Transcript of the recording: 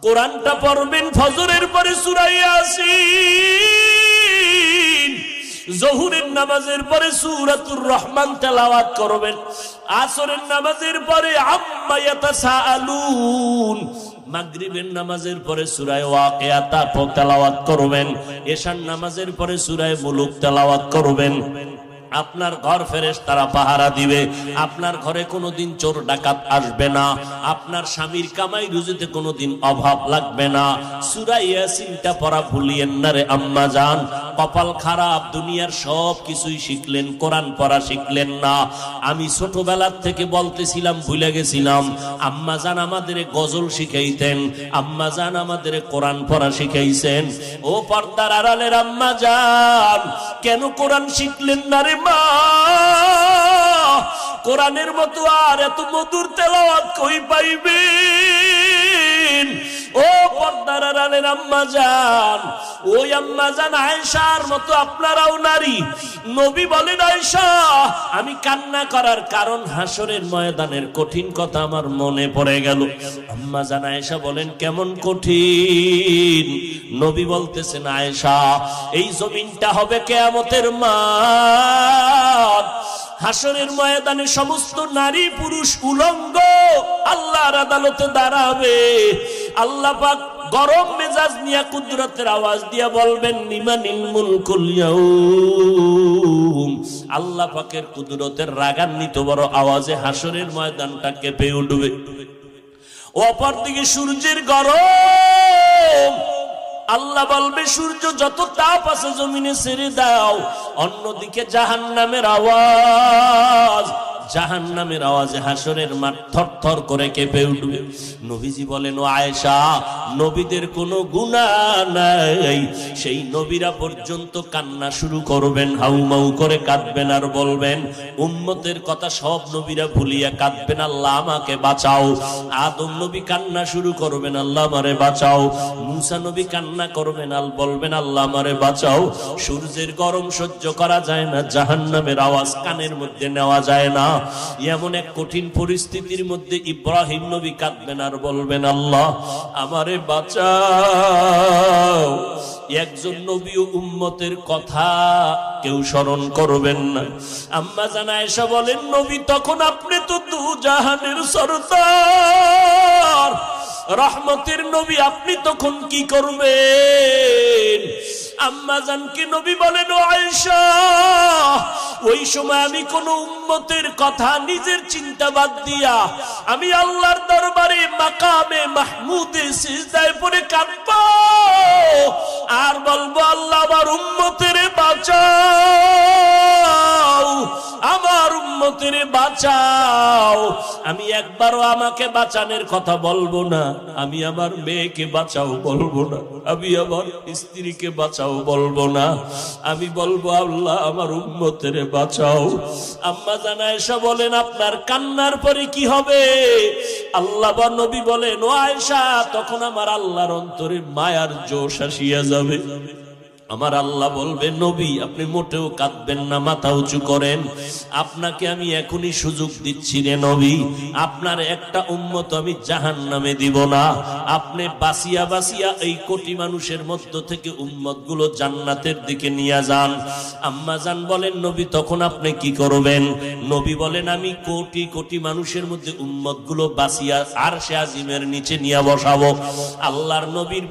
কোরআনটা পড়বেন ফজরের পরে সূরা ইয়াসিন, জোহরের নামাজের পরে সূরাতুর রহমান তেলাওয়াত করবেন, আসরের নামাজের পরে আম্মা ইয়াতাসাআলুন, মাগরিবের নামাজের পরে সূরা ওয়াকিয়া তেলাওয়াত করবেন, এশার নামাজের পরে সূরা মুলুক তেলাওয়াত করবেন। আপনার ঘর ফেরেশতারা পাহারা দিবে, আপনার ঘরে কোনোদিন চোর ডাকাত আসবে না, আপনার স্বামীর কামাই রুজিতে কোনোদিন অভাব লাগবে না। সূরা ইয়াসিনটা পড়া ভুলিয়েন না রে আম্মা জান। কপাল খারাপ, দুনিয়ার সব কিছুই শিখলেন, কোরআন পড়া শিখলেন না। আমি ছোটবেলার থেকে বলতেছিলাম, ভুলে গেছিলাম, আম্মা জান আমাদের গজল শিখাইতেন, আম্মা জান আমাদের কোরআন পড়া শিখাইছেন। ও পর্দার আড়ালের আম্মা জান, কেন কোরআন শিখলেন না রে মা? কোরআনের মতো আর এত মধুর তেলাওয়াত কই পাইবেন? ও পর্দার আড়ালের আম্মা জান, ওই আম্মা জান আয়েশার মতো আপনারাও নারী। নবী বলেন, আয়েশা আমি কান্না করার কারণ হাসরের ময়দানের কঠিন কথা আমার মনে পড়ে গেল। আম্মা জান আয়েশা বলেন, কেমন কঠিন? নবী বলতেছেন, আয়েশা এই জমিনটা হবে কিয়ামতের মাঠ, হাসরের ময়দানে সমস্ত নারী পুরুষ উলঙ্গ আল্লাহর আদালতে দাঁড়াবে। আল্লাহ পাক গরম মেজাজ নিয়ে কুদরতের আওয়াজ দিয়া বলবেন, লিমানিল মুলকুল ইয়াউম। আল্লাহ পাকের কুদরতের রাগান্বিত বড় আওয়াজে হাসরের ময়দানটা কেঁপে উঠবে। অপরদিকে সূর্যের গরম, আল্লাহ বলবে সূর্য যত তাপ আছে জমিনে ছেড়ে দাও। অন্যদিকে জাহান্নামের আওয়াজ, জাহান্নামের আওয়াজে হাসরের মাঠ থরথর করে কেঁপে উঠবে। নবীজি বলেন, ও আয়েশা নবীদের কোনো গুনাহ নাই, সেই নবীরা পর্যন্ত কান্না শুরু করবেন, হাউমাউ করে কাঁদবেন আর বলবেন, উম্মতের কথা সব নবীরা ভুলিয়া কাঁদবেন, আল্লাহ আমাকে বাঁচাও। আদম নবী কান্না শুরু করবেন, আল্লাহ আমারে বাঁচাও। মুসা নবী কান্না করবেন, আল বলবেন, আল্লাহ আমারে বাঁচাও। সূর্যের গরম সহ্য করা যায় না, জাহান্নামের আওয়াজ কানের মধ্যে নেওয়া যায় না। এমন এক কঠিন পরিস্থিতির মধ্যে ইব্রাহিম নবী কাঁদবেন আর বলবেন, আল্লাহ আমারে বাঁচাও। একজন নবী ও উম্মতের কথা কেউ স্মরণ করবেন না। আম্মা জান আয়েশা বলেন, নবী তখন আপনি তো দু জাহানের সরদার, রহমতের নবী, আপনি তখন কি করবেন? আম্মা জানকে নবী বলেন, ও আয়েশা ওই সময় আমি কোন উম্মতের কথা নিজের চিন্তা বাদ দিয়া আমি আল্লাহর দরবারে মাকামে মাহমুদে সিজদায় পড়ে কাঁদব আর বলবো, আল্লাহ আমার উম্মতের বাঁচাও, আমার উম্মতের বাঁচাও। আমি একবারও আমাকে বাঁচানোর কথা বলবো না, আমি আমার মেয়েকে বাঁচাও বলবো না, আমি আমার স্ত্রীকে বাঁচাও বলবো না, আমি বলবো, আল্লাহ আমার উম্মতের বাঁচাও। আম্মা জান আয়েশা বলেন, আপনার কান্নার পরে কি হবে? আল্লাহ বা নবী বলেন, ও আয়েশা তখন আমার আল্লাহর অন্তরে মায়ার জোশ আসিয়া যাবে। আমার আল্লাহ বলবে, নবী আপনি মোটেও কাঁদবেন না, মাথা উঁচু করেন, আপনাকে আমি এখনই সুযোগ দিচ্ছি রে নবী, আপনার একটা উম্মত আমি জাহান্নামে দিব না। আপনি বাঁচিয়া বাঁচিয়া এই কোটি মানুষের মধ্য থেকে উম্মত গুলো জান্নাতের দিকে নিয়ে যান। আম্মা জান বলেন, নবী তখন আপনি কি করবেন? নবী বলেন, আমি কোটি কোটি মানুষের মধ্যে উম্মত গুলো বাঁচিয়া আরশে আজিমের নিচে নিয়ে বসাবো। আল্লাহর নবীর